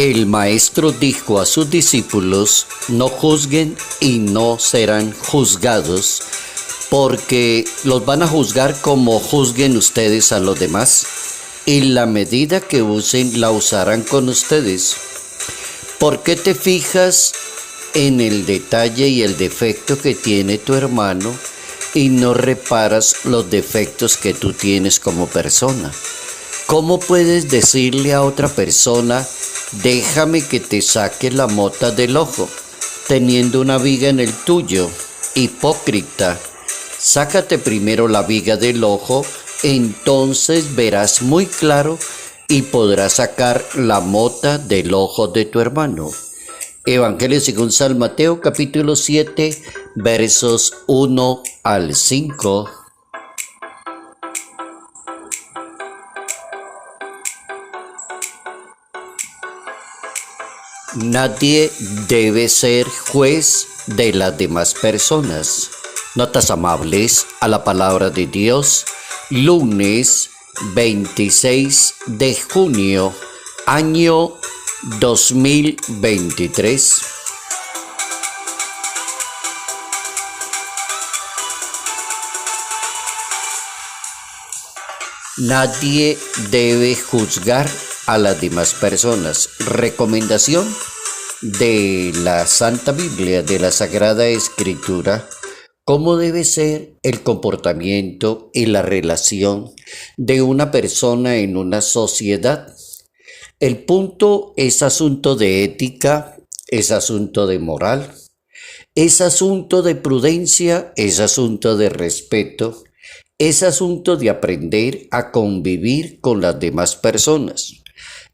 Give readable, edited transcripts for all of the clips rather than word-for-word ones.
El maestro dijo a sus discípulos: no juzguen y no serán juzgados, porque los van a juzgar como juzguen ustedes a los demás, y la medida que usen la usarán con ustedes. ¿Por qué te fijas en el detalle y el defecto que tiene tu hermano y no reparas los defectos que tú tienes como persona? ¿Cómo puedes decirle a otra persona: déjame que te saque la mota del ojo, teniendo una viga en el tuyo? Hipócrita, sácate primero la viga del ojo, entonces verás muy claro y podrás sacar la mota del ojo de tu hermano. Evangelio según San Mateo, capítulo 7, versos 1 al 5. Nadie debe ser juez de las demás personas. Notas amables a la palabra de Dios, lunes 26 de junio, año 2023. Nadie debe juzgar a las demás personas. Recomendación de la Santa Biblia, de la Sagrada Escritura: cómo debe ser el comportamiento y la relación de una persona en una sociedad. El punto es asunto de ética, es asunto de moral, es asunto de prudencia, es asunto de respeto, es asunto de aprender a convivir con las demás personas.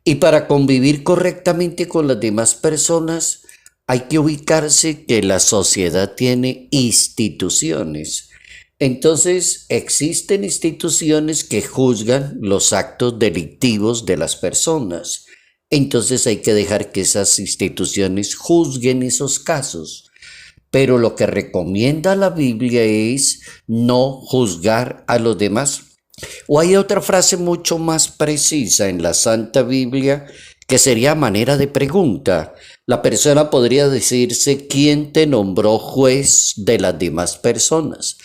Y para convivir correctamente con las demás personas hay que ubicarse que la sociedad tiene instituciones. Entonces existen instituciones que juzgan los actos delictivos de las personas. Entonces hay que dejar que esas instituciones juzguen esos casos. Pero lo que recomienda la Biblia es no juzgar a los demás. O hay otra frase mucho más precisa en la Santa Biblia que sería manera de pregunta. La persona podría decirse: ¿quién te nombró juez de las demás personas?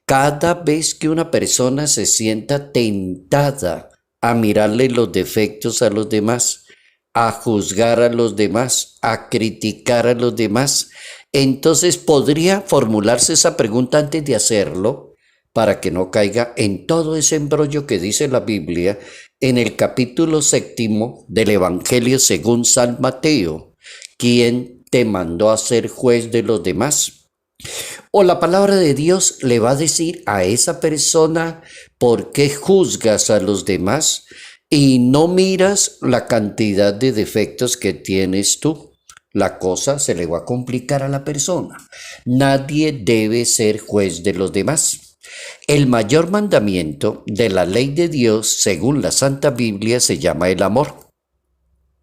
Cada vez que una persona se sienta tentada a mirarle los defectos a los demás, a juzgar a los demás, a criticar a los demás, entonces podría formularse esa pregunta antes de hacerlo, para que no caiga en todo ese embrollo que dice la Biblia en el capítulo 7 del Evangelio según San Mateo: ¿quién te mandó a ser juez de los demás? O la palabra de Dios le va a decir a esa persona: ¿por qué juzgas a los demás y no miras la cantidad de defectos que tienes tú? La cosa se le va a complicar a la persona. Nadie debe ser juez de los demás. El mayor mandamiento de la ley de Dios, según la Santa Biblia, se llama el amor.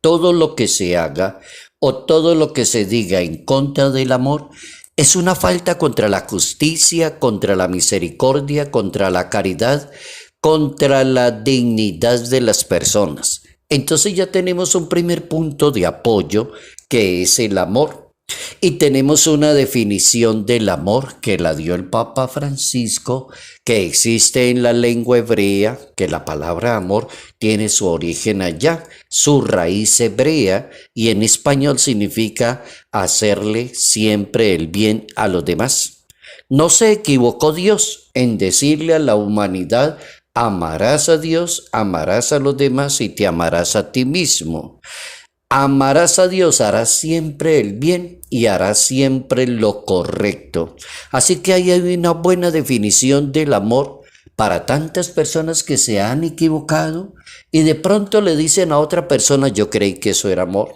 Todo lo que se haga o todo lo que se diga en contra del amor es una falta contra la justicia, contra la misericordia, contra la caridad, contra la dignidad de las personas. Entonces ya tenemos un primer punto de apoyo, que es el amor. Y tenemos una definición del amor que la dio el Papa Francisco, que existe en la lengua hebrea, que la palabra amor tiene su origen allá, su raíz hebrea, y en español significa hacerle siempre el bien a los demás. No se equivocó Dios en decirle a la humanidad: amarás a Dios, amarás a los demás y te amarás a ti mismo. Amarás a Dios, harás siempre el bien y harás siempre lo correcto. Así que ahí hay una buena definición del amor para tantas personas que se han equivocado y de pronto le dicen a otra persona: yo creí que eso era amor,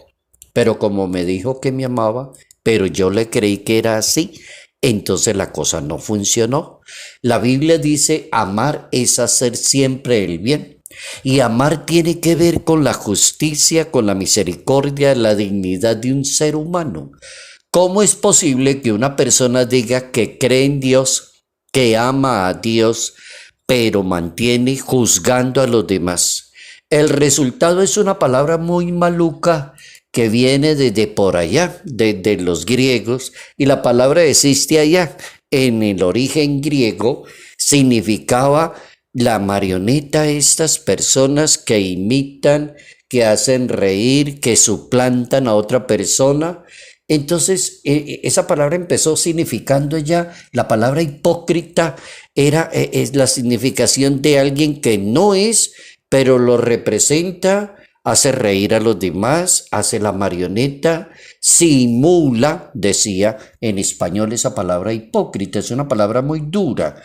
pero como me dijo que me amaba, pero yo le creí que era así, entonces la cosa no funcionó. La Biblia dice: amar es hacer siempre el bien. Y amar tiene que ver con la justicia, con la misericordia, la dignidad de un ser humano. ¿Cómo es posible que una persona diga que cree en Dios, que ama a Dios, pero mantiene juzgando a los demás? El resultado es una palabra muy maluca que viene desde por allá, desde los griegos, y la palabra existe allá. En el origen griego significaba la marioneta, estas personas que imitan, que hacen reír, que suplantan a otra persona. Entonces, esa palabra empezó significando ya, la palabra hipócrita es la significación de alguien que no es, pero lo representa, hace reír a los demás, hace la marioneta, simula, decía en español esa palabra hipócrita, es una palabra muy dura.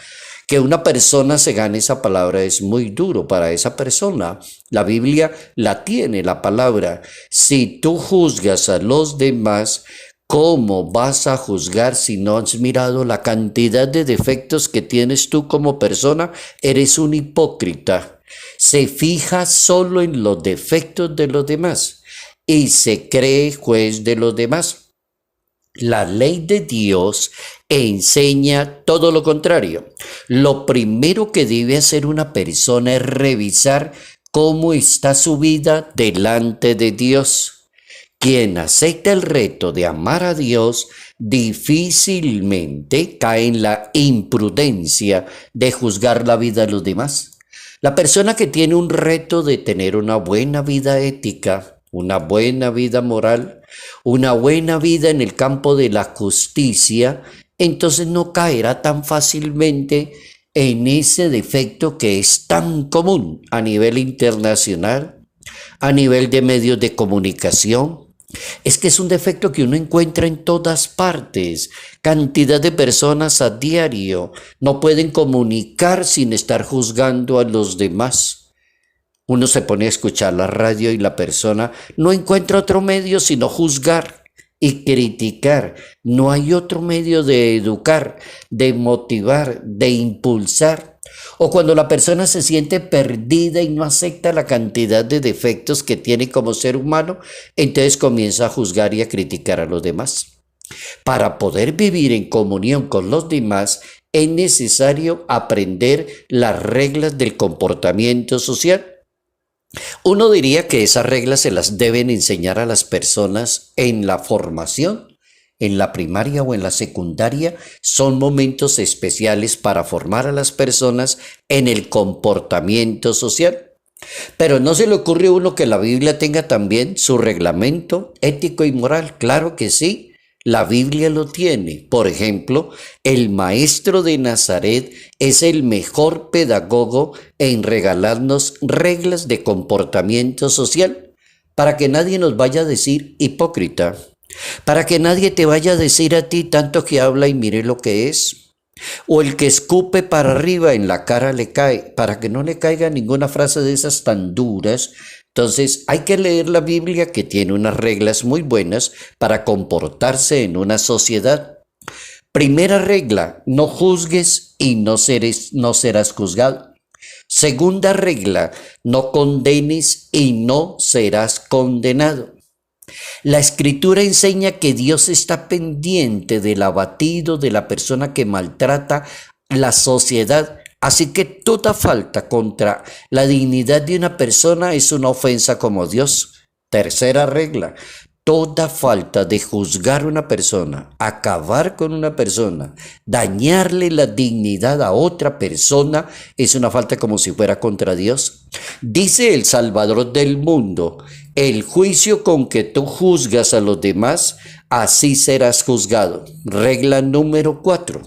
Que una persona se gane esa palabra es muy duro para esa persona. La Biblia la tiene, la palabra. Si tú juzgas a los demás, ¿cómo vas a juzgar si no has mirado la cantidad de defectos que tienes tú como persona? Eres un hipócrita. Se fija solo en los defectos de los demás y se cree juez de los demás. La ley de Dios enseña todo lo contrario. Lo primero que debe hacer una persona es revisar cómo está su vida delante de Dios. Quien acepta el reto de amar a Dios difícilmente cae en la imprudencia de juzgar la vida de los demás. La persona que tiene un reto de tener una buena vida ética, una buena vida moral, una buena vida en el campo de la justicia, entonces no caerá tan fácilmente en ese defecto que es tan común a nivel internacional, a nivel de medios de comunicación. Es que es un defecto que uno encuentra en todas partes. Cantidad de personas a diario no pueden comunicar sin estar juzgando a los demás. Uno se pone a escuchar la radio y la persona no encuentra otro medio sino juzgar y criticar. No hay otro medio de educar, de motivar, de impulsar. O cuando la persona se siente perdida y no acepta la cantidad de defectos que tiene como ser humano, entonces comienza a juzgar y a criticar a los demás. Para poder vivir en comunión con los demás, es necesario aprender las reglas del comportamiento social. Uno diría que esas reglas se las deben enseñar a las personas en la formación, en la primaria o en la secundaria. Son momentos especiales para formar a las personas en el comportamiento social. Pero no se le ocurre a uno que la Biblia tenga también su reglamento ético y moral. Claro que sí. La Biblia lo tiene. Por ejemplo, el maestro de Nazaret es el mejor pedagogo en regalarnos reglas de comportamiento social para que nadie nos vaya a decir hipócrita, para que nadie te vaya a decir a ti tanto que habla y mire lo que es. O el que escupe para arriba en la cara le cae, para que no le caiga ninguna frase de esas tan duras. Entonces hay que leer la Biblia, que tiene unas reglas muy buenas para comportarse en una sociedad. Primera regla, no juzgues y no serás juzgado. Segunda regla, no condenes y no serás condenado. La Escritura enseña que Dios está pendiente del abatido, de la persona que maltrata la sociedad. Así que toda falta contra la dignidad de una persona es una ofensa como Dios. Tercera regla, toda falta de juzgar a una persona, acabar con una persona, dañarle la dignidad a otra persona es una falta como si fuera contra Dios. Dice el Salvador del mundo, el juicio con que tú juzgas a los demás, así serás juzgado. Regla número 4.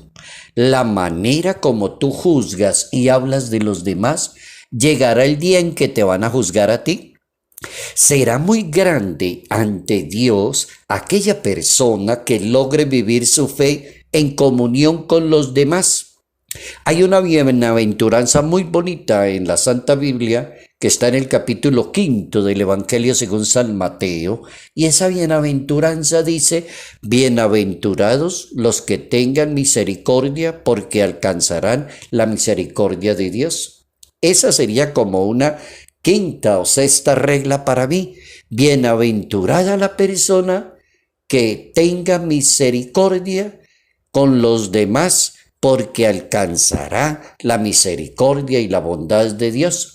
La manera como tú juzgas y hablas de los demás, llegará el día en que te van a juzgar a ti. Será muy grande ante Dios aquella persona que logre vivir su fe en comunión con los demás. Hay una bienaventuranza muy bonita en la Santa Biblia que está en el capítulo 5 del Evangelio según San Mateo, y esa bienaventuranza dice: bienaventurados los que tengan misericordia, porque alcanzarán la misericordia de Dios. Esa sería como una quinta o sexta regla para mí. Bienaventurada la persona que tenga misericordia con los demás, porque alcanzará la misericordia y la bondad de Dios.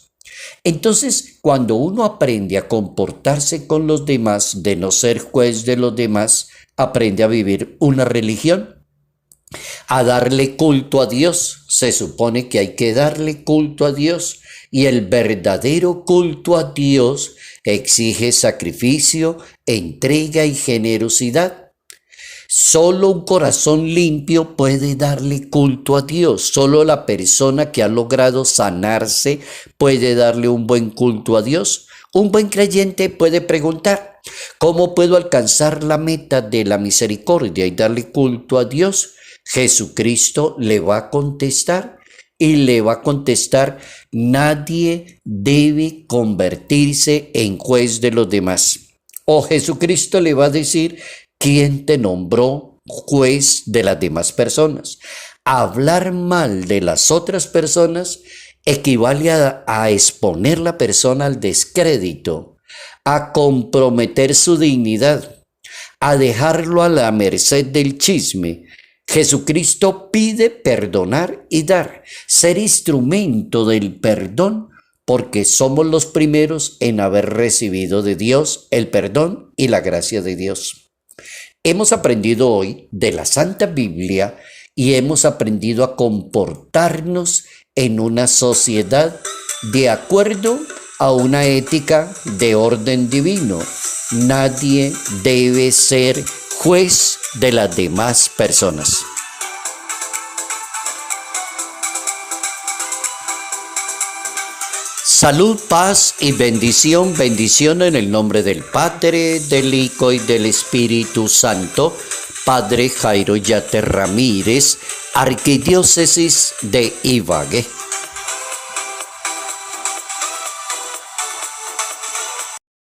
Entonces, cuando uno aprende a comportarse con los demás, de no ser juez de los demás, aprende a vivir una religión, a darle culto a Dios. Se supone que hay que darle culto a Dios, y el verdadero culto a Dios exige sacrificio, entrega y generosidad. Solo un corazón limpio puede darle culto a Dios. Solo la persona que ha logrado sanarse puede darle un buen culto a Dios. Un buen creyente puede preguntar: ¿cómo puedo alcanzar la meta de la misericordia y darle culto a Dios? Jesucristo le va a contestar, y le va a contestar: nadie debe convertirse en juez de los demás. O Jesucristo le va a decir: ¿quién te nombró juez de las demás personas? Hablar mal de las otras personas equivale a exponer la persona al descrédito, a comprometer su dignidad, a dejarlo a la merced del chisme. Jesucristo pide perdonar y dar, ser instrumento del perdón, porque somos los primeros en haber recibido de Dios el perdón y la gracia de Dios. Hemos aprendido hoy de la Santa Biblia y hemos aprendido a comportarnos en una sociedad de acuerdo a una ética de orden divino. Nadie debe ser juez de las demás personas. Salud, paz y bendición, bendición en el nombre del Padre, del Hijo y del Espíritu Santo. Padre Jairo Yate Ramírez, Arquidiócesis de Ibagué.